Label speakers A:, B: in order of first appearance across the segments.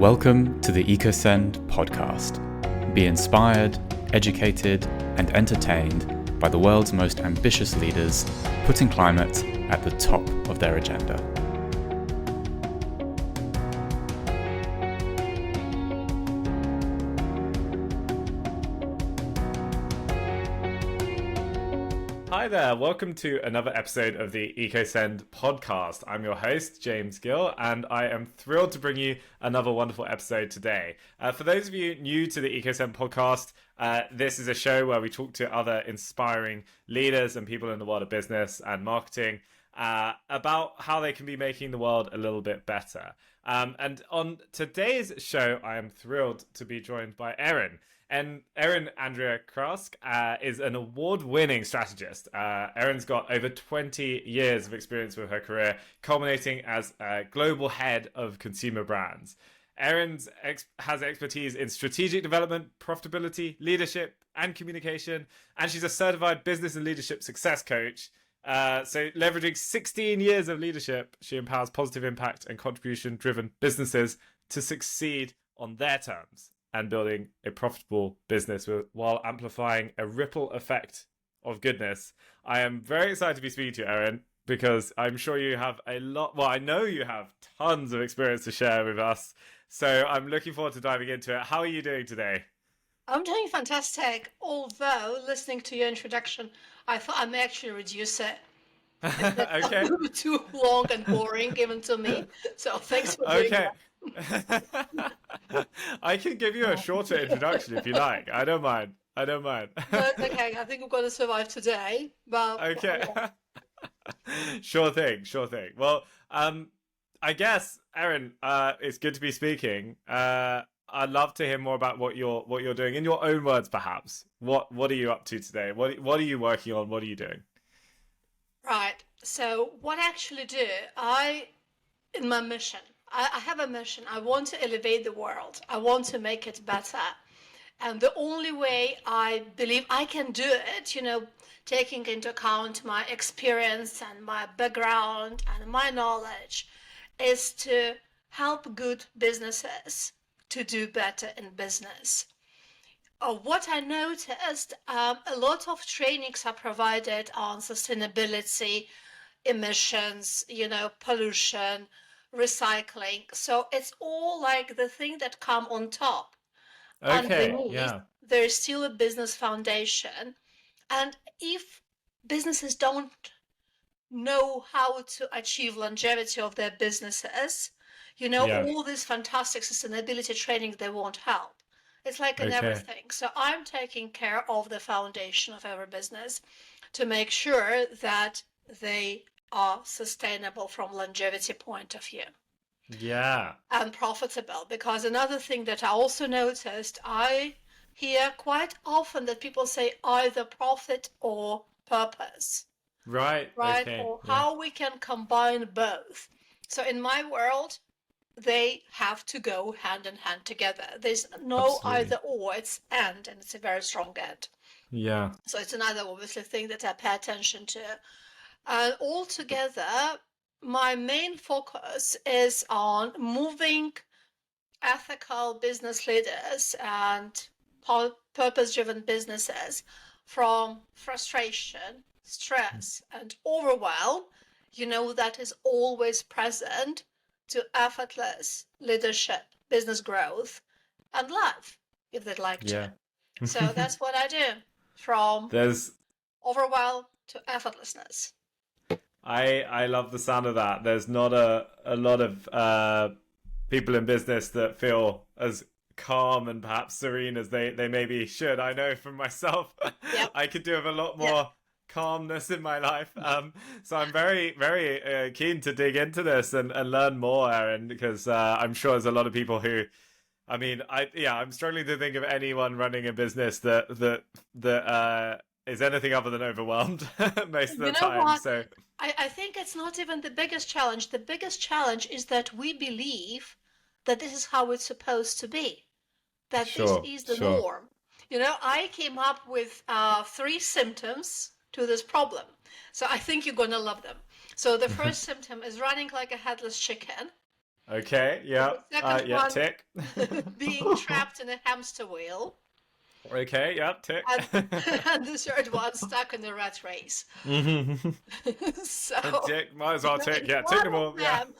A: Welcome to the EcoSend podcast. Be inspired, educated, and entertained by the world's most ambitious leaders, putting climate at the top of their agenda. Hi there, welcome to another episode of the EcoSend podcast. I'm your host, James Gill, and I am thrilled to bring you another wonderful episode today. For those of you new to the EcoSend podcast, this is a show where we talk to other inspiring leaders and people in the world of business and marketing about how they can be making the world a little bit better. And on today's show, I am thrilled to be joined by Erin. And Erin Andrea Craske is an award-winning strategist. Erin's got over 20 years of experience with her career, culminating as a global head of consumer brands. Erin has expertise in strategic development, profitability, leadership, and communication, and she's a certified business and leadership success coach. So leveraging 16 years of leadership, she empowers positive impact and contribution-driven businesses to succeed on their terms and building a profitable business while amplifying a ripple effect of goodness. I am very excited to be speaking to you, Erin, because I'm sure you have I know you have tons of experience to share with us. So I'm looking forward to diving into it. How are you doing today?
B: I'm doing fantastic, although listening to your introduction, I thought I may actually reduce it. It's
A: Okay.
B: a little too long and boring given to me. So thanks for doing that.
A: I can give you a shorter introduction if you like. I don't mind.
B: But okay, I think we're going to survive today. But
A: Okay. Sure thing. Well, I guess, Erin, it's good to be speaking. I'd love to hear more about what you're doing in your own words, perhaps. What are you up to today? What are you working on? What are you doing?
B: Right. So what I actually do, in my mission, I have a mission. I want to elevate the world. I want to make it better. And the only way I believe I can do it, taking into account my experience and my background and my knowledge, is to help good businesses to do better in business. What I noticed, a lot of trainings are provided on sustainability, emissions, pollution, recycling. So it's all like the thing that come on top.
A: Okay,
B: Underneath,
A: yeah.
B: there's still a business foundation. And if businesses don't know how to achieve longevity of their businesses,
A: Yeah.
B: all this fantastic sustainability training, they won't help. It's like in
A: Okay.
B: everything. So I'm taking care of the foundation of every business to make sure that they are sustainable from longevity point of view.
A: Yeah.
B: And profitable. Because another thing that I also noticed, I hear quite often that people say either profit or purpose.
A: Right. Okay.
B: Or
A: Yeah.
B: how we can combine both. So in my world, they have to go hand in hand together. There's no
A: Absolutely.
B: either or, it's and it's a very strong and.
A: Yeah.
B: So it's another obviously thing that I pay attention to. And altogether, my main focus is on moving ethical business leaders and purpose-driven businesses from frustration, stress, and overwhelm, that is always present, to effortless leadership, business growth, and love, if they'd like to. So that's what I do, from overwhelm to effortlessness.
A: I love the sound of that. There's not a lot of people in business that feel as calm and perhaps serene as they maybe should. I know from myself,
B: Yep.
A: I could do with a lot more calmness in my life. So I'm very, very keen to dig into this and learn more, Erin, because I'm sure there's a lot of people who, I'm struggling to think of anyone running a business that is anything other than overwhelmed most of the time.
B: What?
A: So
B: I think it's not even the biggest challenge. The biggest challenge is that we believe that this is how it's supposed to be, that this is the norm. I came up with 3 symptoms to this problem. So I think you're going to love them. So the first symptom is running like a headless chicken.
A: Okay.
B: And
A: Yeah.
B: the second
A: Yeah.
B: one,
A: Tick.
B: being trapped in a hamster wheel.
A: Okay. Yeah. Tick.
B: And, and the third one, stuck in the rat race.
A: Mhm.
B: So,
A: Tick. Might as well tick.
B: it's
A: Yeah. Tick
B: one
A: them
B: of
A: all. Yeah.
B: them,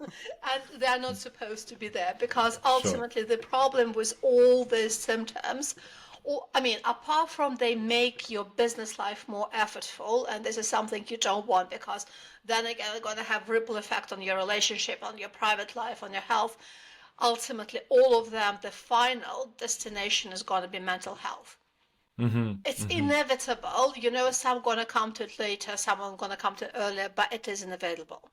B: and they're not supposed to be there because
A: Sure.
B: ultimately the problem with all these symptoms, or, I mean, apart from they make your business life more effortful, and this is something you don't want because then again, they're going to have ripple effect on your relationship, on your private life, on your health. Ultimately, all of them, the final destination is going to be mental health.
A: Mhm.
B: It's
A: Mhm.
B: inevitable. You know, some gonna come to it later, some are gonna come to it earlier, but it is inevitable.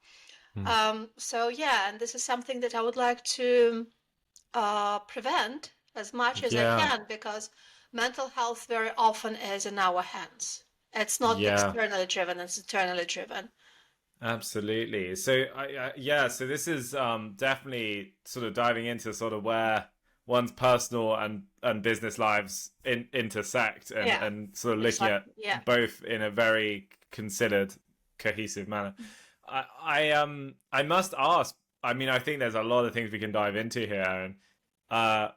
A: Mhm.
B: So yeah, and this is something that I would like to prevent as much as I
A: Yeah.
B: can because mental health very often is in our hands. It's not
A: Yeah.
B: externally driven, it's internally driven.
A: Absolutely. So yeah, so this is definitely sort of diving into sort of where one's personal and business lives intersect
B: Yeah,
A: and sort of looking at
B: exactly. Yeah.
A: both in a very considered, cohesive manner. I must ask, I mean, I think there's a lot of things we can dive into here, and uh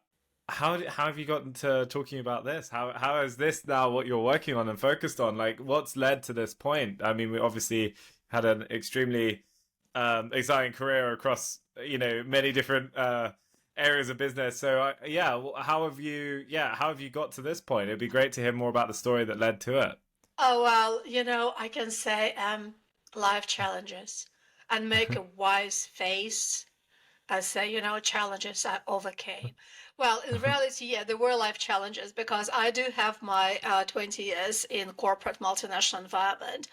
A: how have you gotten to talking about this? How is this now what you're working on and focused on? Like, what's led to this point? I mean, we obviously had an extremely exciting career across many different areas of business. So yeah, how have you got to this point? It'd be great to hear more about the story that led to it.
B: Oh, well, I can say life challenges and make a wise face. I say, challenges I overcame. Well, in reality, yeah, there were life challenges because I do have my 20 years in corporate multinational environment.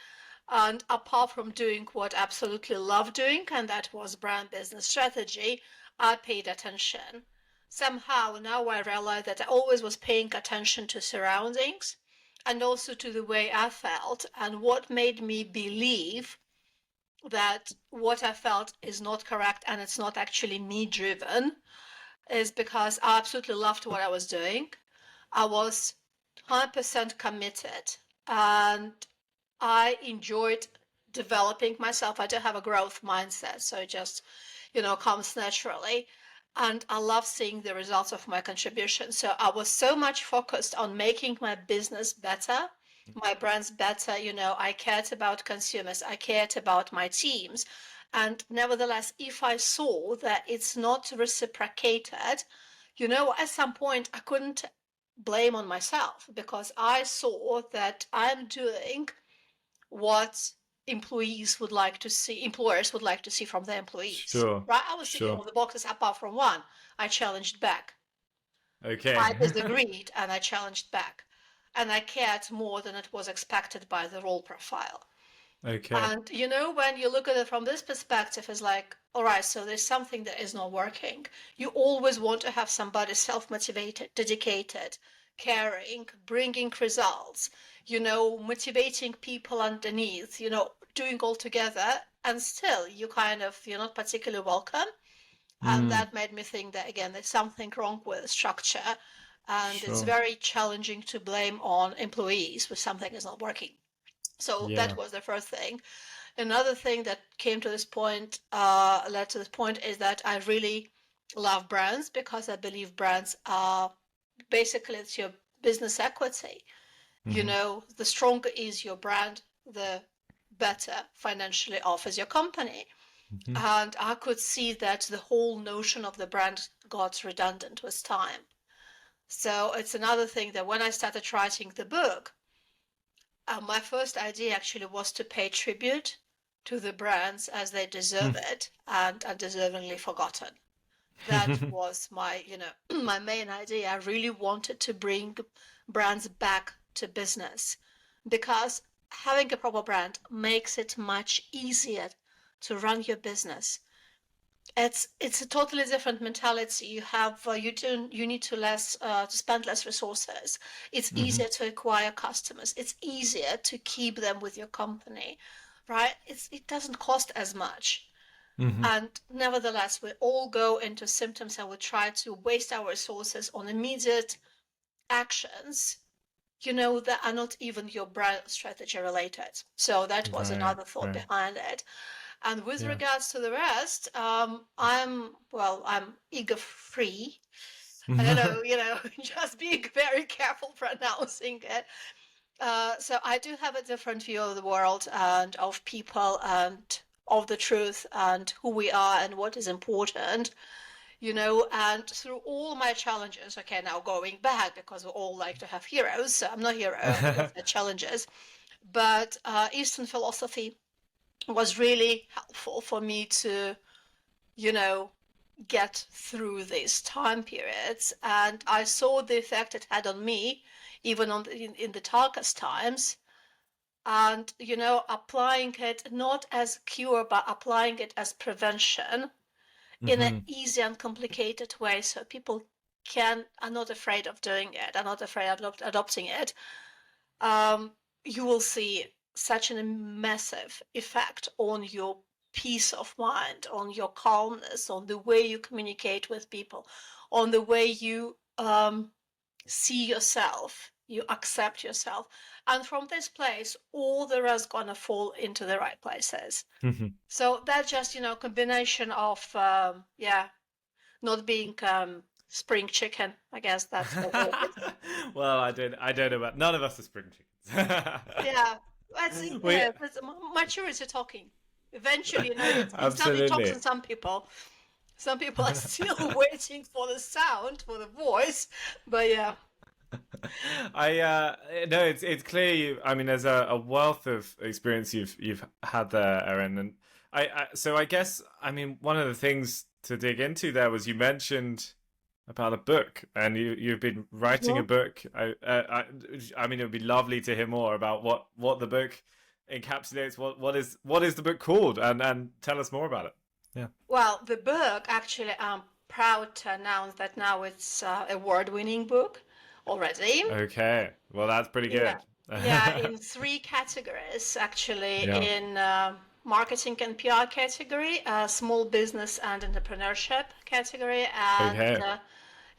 B: And apart from doing what I absolutely love doing, and that was brand business strategy, I paid attention. Somehow now I realize that I always was paying attention to surroundings and also to the way I felt and what made me believe that what I felt is not correct and it's not actually me driven is because I absolutely loved what I was doing. I was 100% committed and I enjoyed developing myself. I do have a growth mindset, so it just, comes naturally. And I love seeing the results of my contribution. So I was so much focused on making my business better, my brands better. I cared about consumers, I cared about my teams. And nevertheless, if I saw that it's not reciprocated, at some point I couldn't blame on myself because I saw that I'm doing what employers would like to see from their employees.
A: Sure,
B: Right? I was ticking
A: sure.
B: all the boxes apart from one. I challenged back.
A: Okay.
B: I disagreed and I challenged back. And I cared more than it was expected by the role profile.
A: Okay.
B: And when you look at it from this perspective, it's like, all right, so there's something that is not working. You always want to have somebody self-motivated, dedicated, caring, bringing results, motivating people underneath, doing all together. And still, you're not particularly welcome. And
A: Mm,
B: that made me think that, again, there's something wrong with the structure. And it's
A: sure.
B: very challenging to blame on employees when something is not working. So that
A: Yeah.
B: was the first thing. Another thing that came to this point, led to this point, is that I really love brands because I believe brands are basically it's your business equity.
A: Hmm.
B: The stronger is your brand, the better financially off is your company.
A: Hmm.
B: And I could see that the whole notion of the brand got redundant with time. So it's another thing that when I started writing the book, my first idea actually was to pay tribute to the brands as they deserve it and are deservingly forgotten. That was my, my main idea. I really wanted to bring brands back to business because having a proper brand makes it much easier to run your business. It's a totally different mentality. You need to spend less resources. It's
A: Hmm.
B: easier to acquire customers. It's easier to keep them with your company, right? It doesn't cost as much.
A: Hmm.
B: And nevertheless, we all go into symptoms and we try to waste our resources on immediate actions, that are not even your brand strategy related. So that was
A: Right,
B: another thought
A: right.
B: behind it. And with
A: Yeah.
B: regards to the rest, I'm eager free. I don't know, just being very careful pronouncing it. So I do have a different view of the world and of people and of the truth and who we are and what is important, and through all my challenges, okay, now going back because we all like to have heroes. So I'm not a hero, I just had challenges. But Eastern philosophy was really helpful for me to, you know, get through these time periods. And I saw the effect it had on me, even in the darkest times. And, applying it not as cure, but applying it as prevention in an easy and complicated way so people are not afraid of doing it, are not afraid of adopting it. You will see such a massive effect on your peace of mind, on your calmness, on the way you communicate with people, on the way you see yourself, you accept yourself. And from this place, all the rest gonna fall into the right places. So that's just, combination of, not being spring chicken. I guess that's what it is.
A: Well, I don't know about none of us are spring chickens.
B: Yeah, I think
A: we
B: that's maturity talking. Eventually, it talks
A: absolutely.
B: to some people. Some people are still waiting for the sound, for the voice. But yeah,
A: I no, it's clear you. I mean, there's a wealth of experience you've had there, Erin, and so I guess I mean one of the things to dig into there was you mentioned about a book, and you've been writing a
B: Mhm.
A: book. I mean, it would be lovely to hear more about what the book encapsulates. What is the book called, and tell us more about it. Yeah.
B: Well, the book actually, I'm proud to announce that now it's award-winning book already.
A: Okay. Well, that's pretty good.
B: Yeah, yeah, in three categories actually,
A: Yeah.
B: in marketing and PR category, small business and entrepreneurship category, and
A: Okay.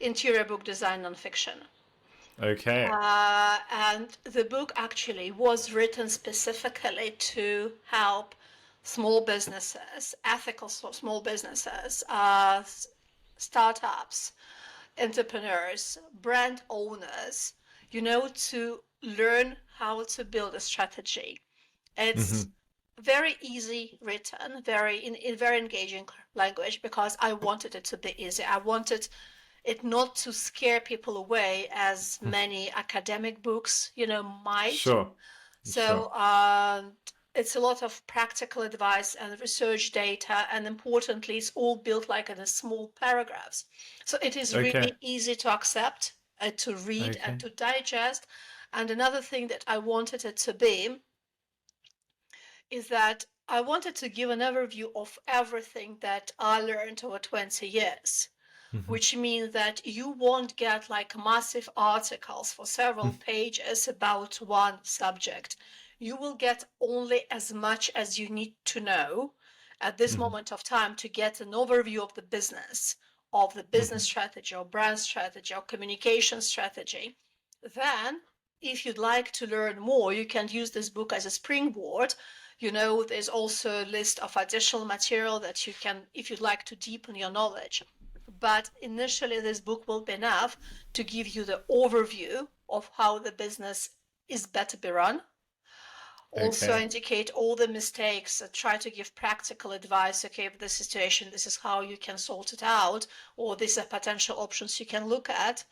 B: interior book design nonfiction.
A: Okay.
B: And the book actually was written specifically to help small businesses, ethical small businesses, startups, entrepreneurs, brand owners, to learn how to build a strategy. It's very easy written, very in very engaging language because I wanted it to be easy. I wanted it not to scare people away as many academic books, might.
A: Sure. Sure.
B: So it's a lot of practical advice and research data, and importantly, it's all built like in a small paragraphs. So it is
A: Okay.
B: really easy to accept, to read, and
A: Okay.
B: to digest. And another thing that I wanted it to be is that I wanted to give an overview of everything that I learned over 20 years, which means that you won't get like massive articles for several pages about one subject. You will get only as much as you need to know at this moment of time to get an overview of the business strategy or brand strategy or communication strategy. Then, if you'd like to learn more, you can use this book as a springboard. There's also a list of additional material that you can, if you'd like to deepen your knowledge. But initially, this book will be enough to give you the overview of how the business is better be run. Also
A: Okay.
B: indicate all the mistakes, try to give practical advice. Okay, with this situation, this is how you can sort it out, or these are potential options you can look at.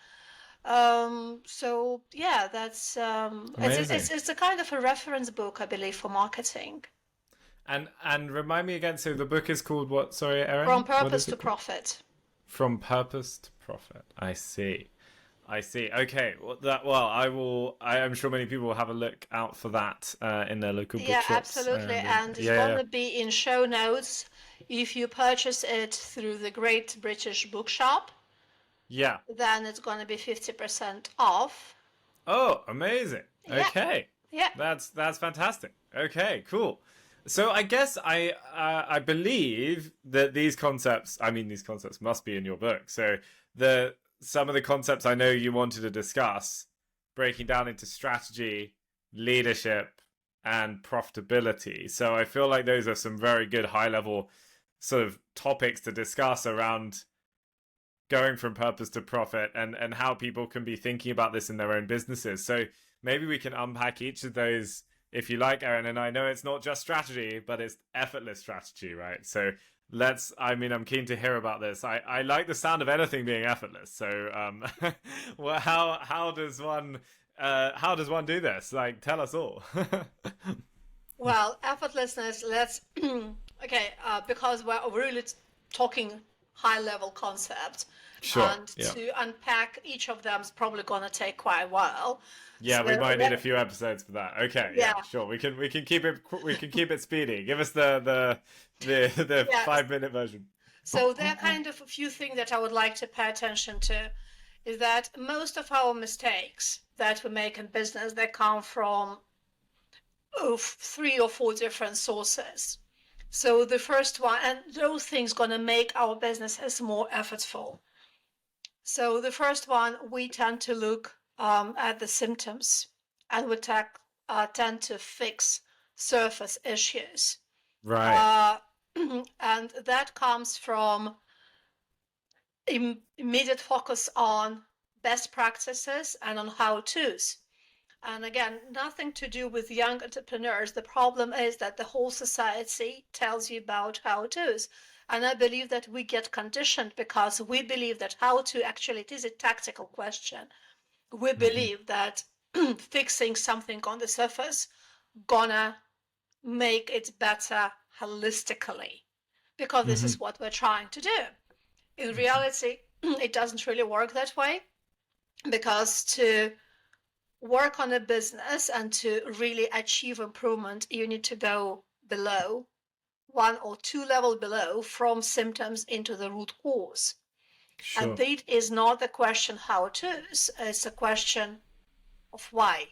B: So yeah, that's
A: Amazing.
B: it's a kind of a reference book, I believe, for marketing.
A: And remind me again. So the book is called what? Sorry,
B: From
A: Erin. What
B: purpose
A: is
B: to
A: it called?
B: profit.
A: From Purpose to Profit. I see. I see. Okay. Well, I will. I am sure many people will have a look out for that in their local
B: Yeah,
A: bookshops.
B: absolutely. And it's
A: Yeah, yeah.
B: gonna be in show notes if you purchase it through the Great British Bookshop.
A: Yeah.
B: Then it's gonna be 50% off.
A: Oh, amazing.
B: Yeah,
A: Okay.
B: yeah.
A: That's fantastic. Okay, cool. So I guess I believe that these concepts, I mean these concepts must be in your book. So the some of the concepts I know you wanted to discuss, breaking down into strategy, leadership, and profitability. So I feel like those are some very good high level sort of topics to discuss around going from purpose to profit, and how people can be thinking about this in their own businesses. So maybe we can unpack each of those if you like, Erin. And I know it's not just strategy, but it's effortless strategy, right? So I'm keen to hear about this. I like the sound of anything being effortless. So well, how does one do this? Like, tell us all.
B: Well, effortlessness, let's, okay, because we're really talking high level concepts,
A: Sure.
B: and
A: Yeah.
B: to unpack each of them is probably going to take quite a while.
A: Yeah,
B: So
A: we might need a few episodes for that. Okay, yeah,
B: yeah,
A: sure. We can keep it speedy. Give us the
B: yeah.
A: 5 minute version.
B: So there are kind of a few things that I would like to pay attention to, is that most of our mistakes that we make in business, they come from 3 or 4 different sources. So the first one, and those things going to make our businesses more effortful. So the first one, we tend to look at the symptoms, and we tend to fix surface issues.
A: Right.
B: And that comes from immediate focus on best practices and on how-tos. And again, nothing to do with young entrepreneurs. The problem is that the whole society tells you about how-tos. And I believe that we get conditioned because we believe that how-to, actually, it is a tactical question. We believe that fixing something on the surface gonna make it better holistically, because this is what we're trying to do. In reality, it doesn't really work that way, because to work on a business and to really achieve improvement, you need to go below, 1 or 2 levels below, from symptoms into the root cause.
A: Sure.
B: And that is not the question how it is, it's a question of why.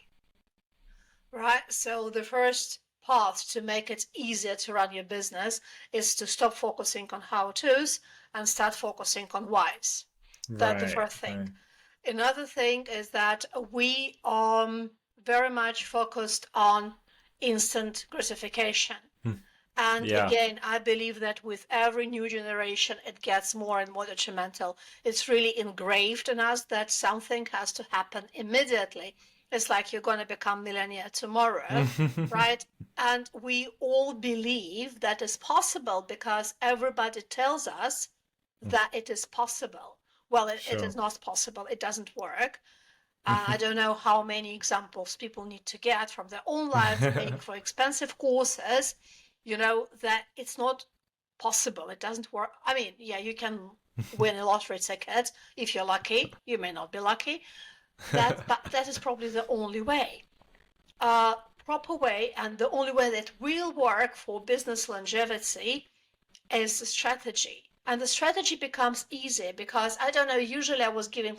B: Right? So the first path to make it easier to run your business is to stop focusing on how to's and start focusing on whys. That's the first thing.
A: Right.
B: Another thing is that we are very much focused on instant gratification. And
A: Yeah.
B: again, I believe that with every new generation, it gets more and more detrimental. It's really engraved in us that something has to happen immediately. It's like you're going to become millionaire tomorrow, right? And we all believe that is possible because everybody tells us that it is possible. Well, it
A: Sure.
B: is not possible. It doesn't work. I don't know how many examples people need to get from their own lives, paying for expensive courses, that it's not possible. It doesn't work. I mean, yeah, you can win a lottery ticket if you're lucky. You may not be lucky. But that is probably the only way. Proper way, and the only way that will work for business longevity is the strategy. And the strategy becomes easy because, I don't know, usually I was giving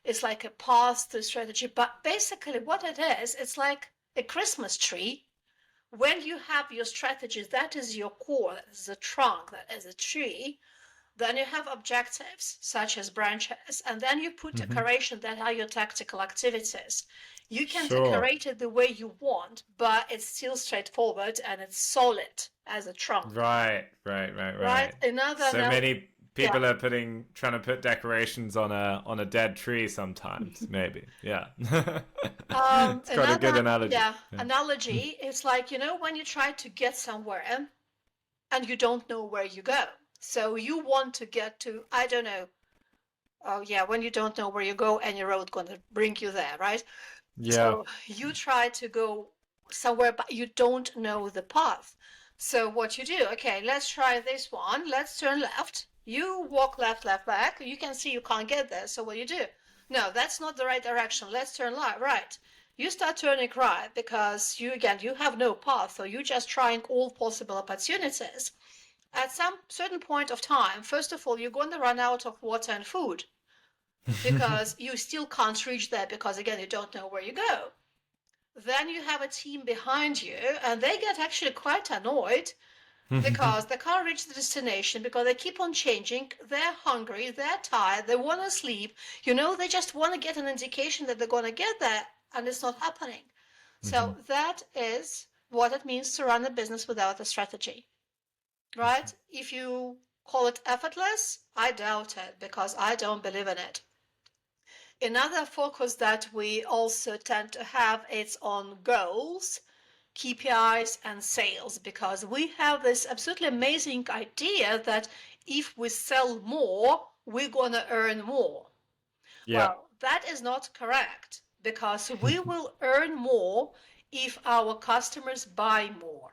B: it's like a path to strategy, but basically what it is, it's like a Christmas tree. When you have your strategies, that is your core, that is the trunk, that is a tree. Then you have objectives such as branches, and then you put decoration that are your tactical activities. You can decorate it the way you want, but it's still straightforward and it's solid as a trunk.
A: Right.
B: Another
A: So many people are trying to put decorations on a dead tree sometimes. Maybe. Yeah. It's quite a good analogy.
B: Analogy is like, when you try to get somewhere and you don't know where you go. So you want to get to, I don't know. Oh yeah, when you don't know where you go, any road gonna bring you there, right?
A: Yeah.
B: So you try to go somewhere, but you don't know the path. So what you do, okay, let's try this one. Let's turn left. You walk left, back. You can see you can't get there. So what do you do? No, that's not the right direction. Let's turn right. You start turning right because you have no path. So you're just trying all possible opportunities. At some certain point of time, first of all, you're going to run out of water and food because you still can't reach there because, again, you don't know where you go. Then you have a team behind you, and they get actually quite annoyed because they can't reach the destination because they keep on changing. They're hungry, they're tired, they want to sleep. They just want to get an indication that they're going to get there, and it's not happening. So that is what it means to run a business without a strategy, right? If you call it effortless, I doubt it because I don't believe in it. Another focus that we also tend to have is on goals, KPIs, and sales, because we have this absolutely amazing idea that if we sell more, we're going to earn more.
A: Yeah.
B: Well, that is not correct because we will earn more if our customers buy more,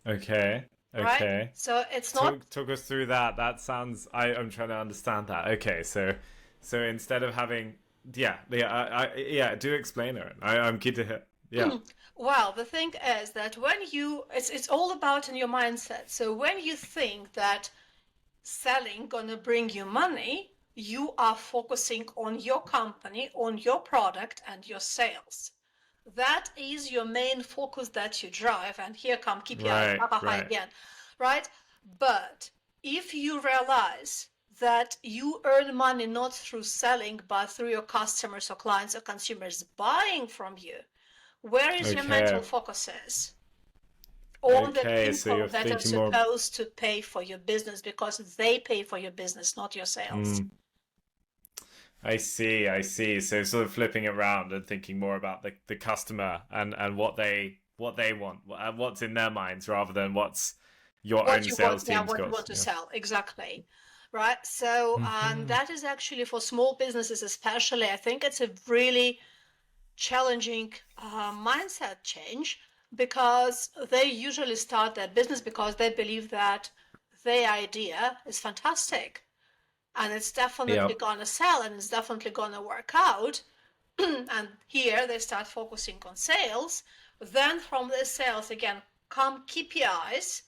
A: Okay.
B: right?
A: Okay.
B: So it's not.
A: Talk us through that. That sounds. I'm trying to understand that. Okay. So instead of having, yeah. Do explain it. I'm keen to hear. Yeah.
B: Well, the thing is that when it's all about in your mindset. So when you think that selling gonna bring you money, you are focusing on your company, on your product, and your sales. That is your main focus that you drive. And here come KPIs,
A: Right. Right.
B: again, right? But if you realize that you earn money not through selling, but through your customers or clients or consumers buying from you, where is your mental
A: Okay.
B: focus is? On the
A: Okay. So
B: people
A: you're
B: that are
A: thinking more.
B: supposed to pay for your business because they pay for your business, not your sales.
A: Mm, I see. I see. So sort of flipping it around and thinking more about the customer and what they want, what's in their minds, rather than what's your
B: What
A: own
B: you want,
A: sales
B: yeah,
A: team's
B: what you
A: got.
B: want to
A: Yeah.
B: sell, exactly. Right. So, that is actually for small businesses, especially, I think it's a really challenging mindset change because they usually start their business because they believe that their idea is fantastic and it's definitely
A: Yep.
B: gonna sell and it's definitely gonna work out. And here they start focusing on sales. Then from the sales again come KPIs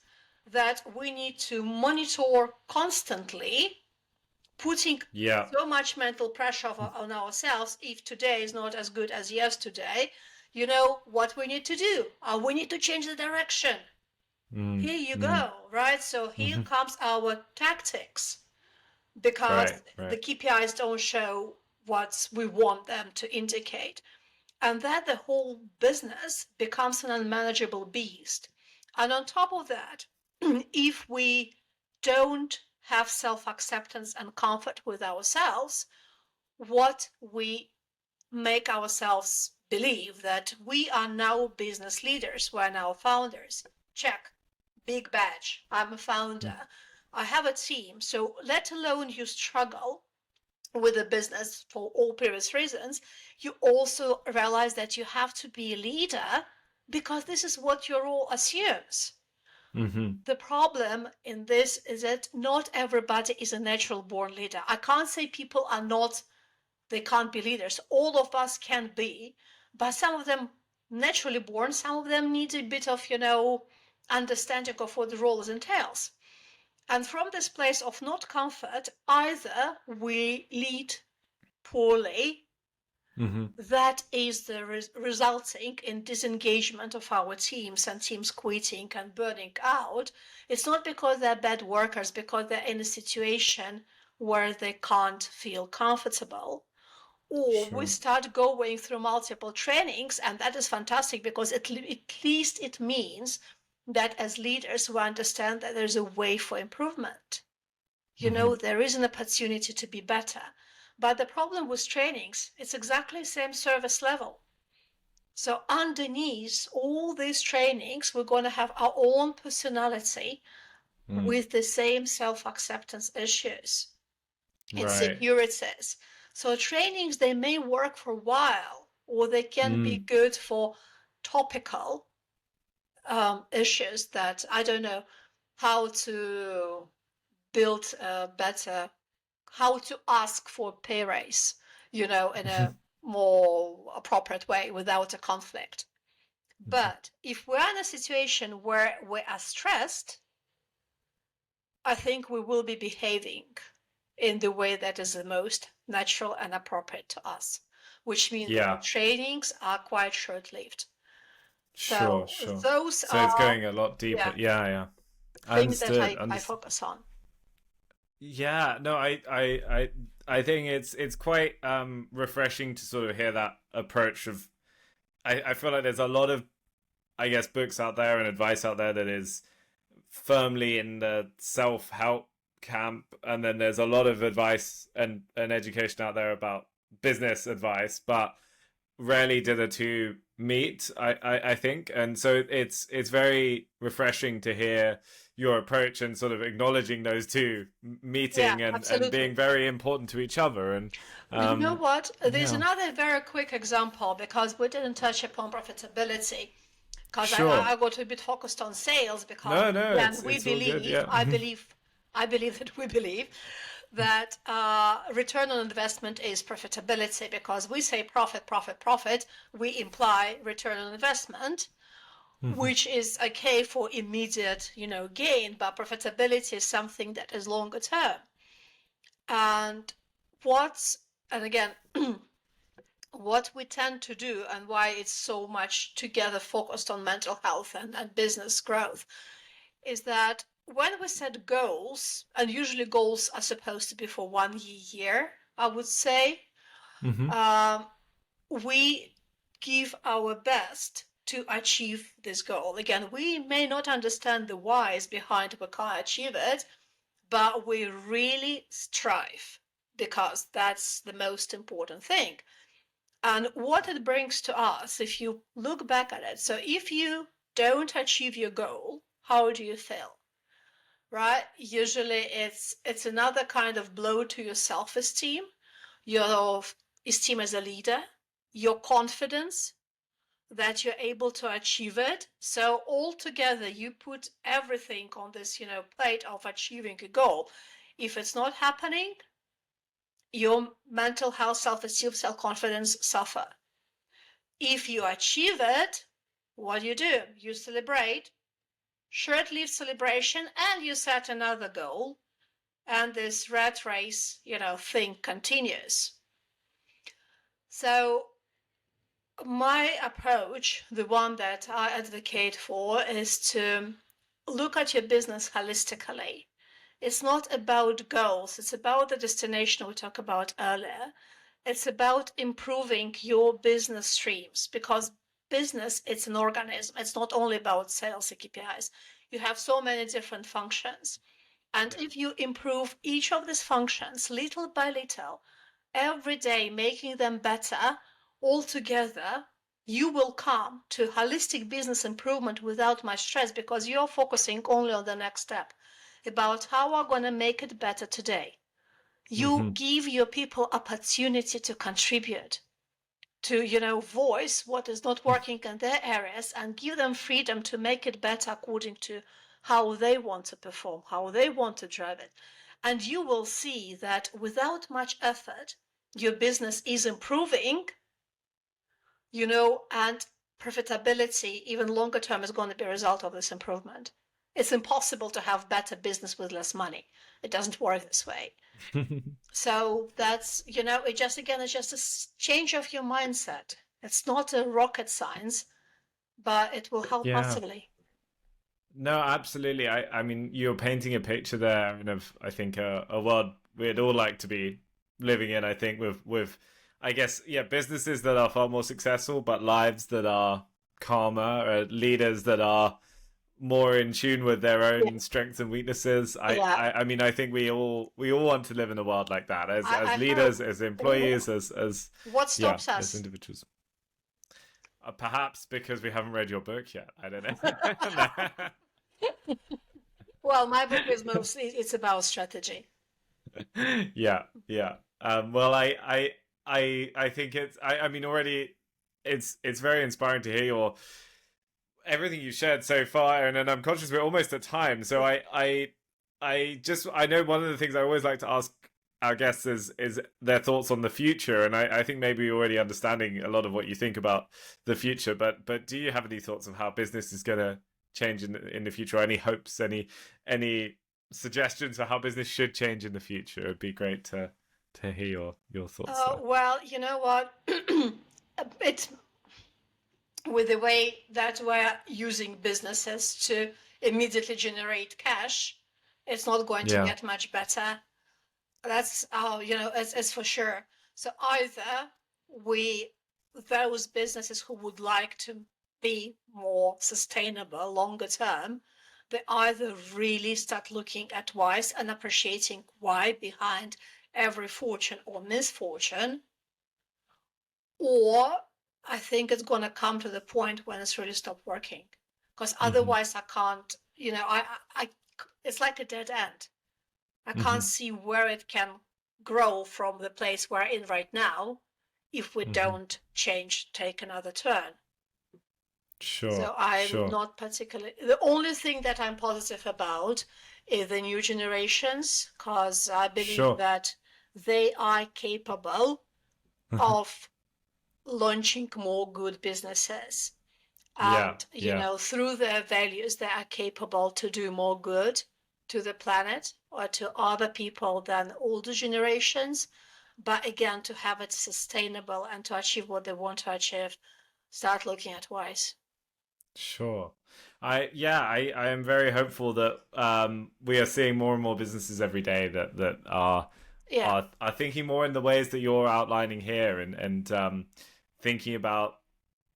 B: that we need to monitor constantly, putting
A: Yeah.
B: so much mental pressure on ourselves. If today is not as good as yesterday, you know what we need to do? We need to change the direction.
A: Mm,
B: Here you
A: mm,
B: go, right? So here
A: hmm.
B: comes our tactics because
A: Right.
B: the
A: Right.
B: KPIs don't show what we want them to indicate. And that the whole business becomes an unmanageable beast. And on top of that, if we don't have self acceptance and comfort with ourselves, what we make ourselves believe that we are now business leaders, we're now founders. Check, big badge. I'm a
A: Mm.
B: founder. I have a team. So let alone you struggle with a business for all previous reasons, you also realize that you have to be a leader because this is what your role assumes.
A: Mm-hmm.
B: The problem in this is that not everybody is a natural born leader. I can't say people are not, they can't be leaders. All of us can be, but some of them naturally born, some of them need a bit of, understanding of what the role entails. And from this place of not comfort, either we lead poorly,
A: Mm-hmm.
B: that is the resulting in disengagement of our teams and teams quitting and burning out. It's not because they're bad workers, because they're in a situation where they can't feel comfortable. Or we
A: Sure.
B: start going through multiple trainings, and that is fantastic because at least it means that as leaders we understand that there's a way for improvement.
A: Mm-hmm.
B: There is an opportunity to be better. But the problem with trainings, it's exactly the same service level. So underneath all these trainings, we're going to have our own personality
A: Mm.
B: with the same self-acceptance issues,
A: Right.
B: insecurities. So trainings, they may work for a while, or they can be
A: Mm.
B: good for topical issues that, I don't know, how to build a better, how to ask for pay raise, in a more appropriate way without a conflict. But if we're in a situation where we are stressed, I think we will be behaving in the way that is the most natural and appropriate to us, which means that the
A: Yeah.
B: trainings are quite short lived.
A: Sure.
B: So
A: Sure.
B: those
A: So it's
B: are,
A: going a lot deeper.
B: yeah,
A: Yeah. Yeah.
B: things that
A: Understood.
B: I
A: Understood.
B: focus on.
A: Yeah. No. I think it's quite refreshing to sort of hear that approach of I feel like there's a lot of, I guess, books out there and advice out there that is firmly in the self-help camp, and then there's a lot of advice and education out there about business advice, but rarely do the two meet. I think, and so it's very refreshing to hear your approach and sort of acknowledging those two
B: Yeah,
A: meeting and being
B: absolutely.
A: very important to each other. And
B: You know what? There's
A: yeah,
B: another very quick example because we didn't touch upon profitability. Because
A: sure.
B: I got a bit focused on sales because
A: No,
B: again
A: it's all good. Yeah.
B: I believe that we believe that return on investment is profitability because we say profit, profit, profit. We imply return on investment, which is okay for immediate, gain, but profitability is something that is longer term. And what's and again, what we tend to do and why it's so much together focused on mental health and business growth is that when we set goals, and usually goals are supposed to be for 1 year, I would say,
A: Hmm.
B: um, we give our best to achieve this goal. Again, we may not understand the whys behind we can't achieve it, but we really strive because that's the most important thing. And what it brings to us, if you look back at it, so if you don't achieve your goal, how do you feel? Right? Usually it's another kind of blow to your self-esteem, your esteem as a leader, your confidence that you're able to achieve it. So altogether, you put everything on this, plate of achieving a goal. If it's not happening, your mental health, self-esteem, self-confidence suffer. If you achieve it, what do? You celebrate, short-lived celebration, and you set another goal, and this rat race, thing continues. So my approach, the one that I advocate for, is to look at your business holistically. It's not about goals, it's about the destination we talked about earlier. It's about improving your business streams because business, it's an organism. It's not only about sales and KPIs. You have so many different functions. And
A: Yeah.
B: if you improve each of these functions little by little, every day making them better, altogether, you will come to holistic business improvement without much stress because you're focusing only on the next step about how I'm going to make it better today. You
A: Hmm.
B: give your people opportunity to contribute, to voice what is not working in their areas and give them freedom to make it better according to how they want to perform, how they want to drive it. And you will see that without much effort your business is improving, and profitability even longer term is going to be a result of this improvement. It's impossible to have better business with less money. It doesn't work this way. So that's, it's just a change of your mindset. It's not a rocket science, but it will help
A: Yeah.
B: massively.
A: No, absolutely. I mean, you're painting a picture there, and of I think a world we'd all like to be living in. I think with, I guess, yeah, businesses that are far more successful, but lives that are calmer, leaders that are more in tune with their
B: Yeah,
A: own strengths and weaknesses.
B: yeah.
A: I mean, I think we all want to live in a world like that as
B: I
A: leaders,
B: hope.
A: as employees, as
B: What
A: yeah,
B: stops
A: as
B: us?
A: individuals. Perhaps because we haven't read your book yet. I don't know.
B: Well, my book is mostly it's about strategy.
A: Yeah, yeah. Well, I think I mean, already, it's very inspiring to hear your everything you shared so far, and I'm conscious we're almost at time. So I know one of the things I always like to ask our guests is their thoughts on the future, and I think maybe you're already understanding a lot of what you think about the future, but do you have any thoughts of how business is going to change in the future? Any hopes? Any suggestions for how business should change in the future? It'd be great to hear your thoughts there.
B: Well, you know what? It's with the way that we're using businesses to immediately generate cash, it's not going to
A: Yeah.
B: get much better. That's it's for sure. So either we those businesses who would like to be more sustainable longer term, they either really start looking at whys and appreciating why behind every fortune or misfortune, or I think it's going to come to the point when it's really stopped working. Because
A: Hmm.
B: otherwise I can't, it's like a dead end. I can't
A: Hmm.
B: see where it can grow from the place we're in right now if we
A: Hmm.
B: don't change, take another turn.
A: Sure,
B: So I'm
A: sure,
B: not particularly, the only thing that I'm positive about is the new generations, because I believe
A: sure.
B: that they are capable of launching more good businesses.
A: Yeah,
B: And,
A: yeah,
B: through their values, they are capable to do more good to the planet or to other people than older generations. But again, to have it sustainable and to achieve what they want to achieve, start looking at whys.
A: sure. I am very hopeful that we are seeing more and more businesses every day that
B: Yeah,
A: are thinking more in the ways that you're outlining here, and thinking about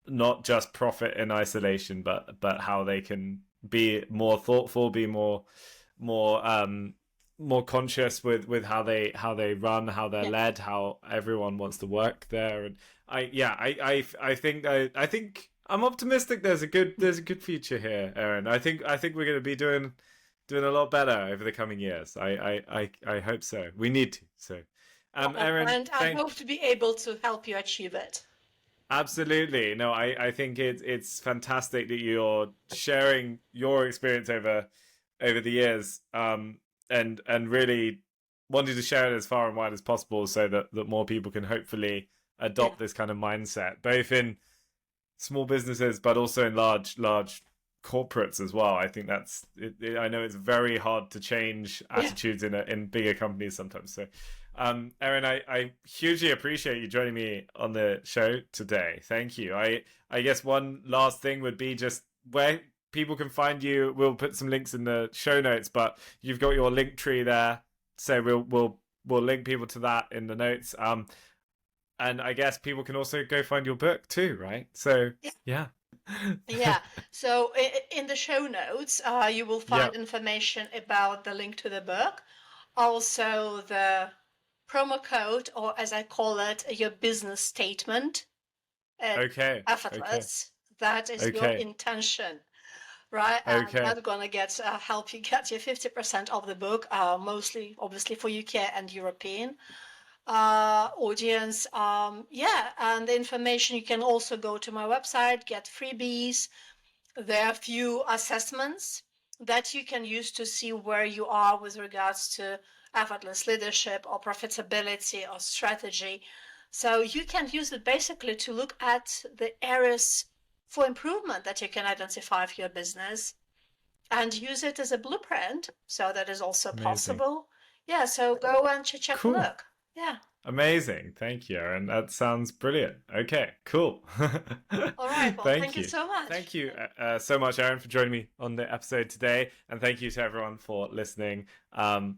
A: not just profit in isolation, but how they can be more thoughtful, be more more conscious with how they run, how they're
B: yeah,
A: led, how everyone wants to work there. And I think I'm optimistic. There's a good future here, Erin. I think we're going to be doing a lot better over the coming years. I hope so. We need to. So, Erin,
B: and I
A: thank
B: hope to be able to help you achieve it.
A: absolutely. No, I think it's fantastic that you're sharing your experience over the years, and really wanting to share it as far and wide as possible so that more people can hopefully
B: Yeah,
A: adopt this kind of mindset, both in small businesses but also in large corporates as well. I think I know it's very hard to change
B: yeah.
A: attitudes in bigger companies sometimes. So, Erin, I hugely appreciate you joining me on the show today. Thank you. I guess one last thing would be just where people can find you. We'll put some links in the show notes, but you've got your link tree there, so we'll link people to that in the notes. And I guess people can also go find your book too, right? So
B: Yeah.
A: yeah.
B: Yeah. So in the show notes, you will find
A: Yep.
B: information about the link to the book, also the promo code, or as I call it, your business statement.
A: Okay. Okay.
B: Effortless. That is your
A: Okay.
B: intention, right? And
A: Okay.
B: that's gonna get help you get your 50% of the book, mostly obviously for UK and European audience. Yeah, and the information you can also go to my website, get freebies. There are a few assessments that you can use to see where you are with regards to effortless leadership or profitability or strategy. So you can use it basically to look at the areas for improvement that you can identify for your business and use it as a blueprint. So that is also
A: Amazing.
B: possible. Yeah, so go and check a
A: Cool.
B: look. Yeah.
A: Amazing. Thank you, Aaron. That sounds brilliant. Okay, cool.
B: All right. Well,
A: Thank
B: thank you
A: you.
B: so much.
A: Thank you so much, Aaron, for joining me on the episode today. And thank you to everyone for listening.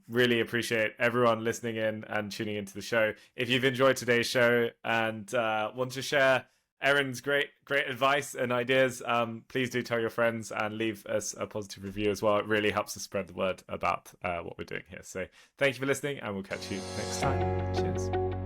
A: Really appreciate everyone listening in and tuning into the show. If you've enjoyed today's show and want to share Erin's great advice and ideas, please do tell your friends and leave us a positive review as well. It really helps us spread the word about what we're doing here. So thank you for listening, and we'll catch you next time. Cheers.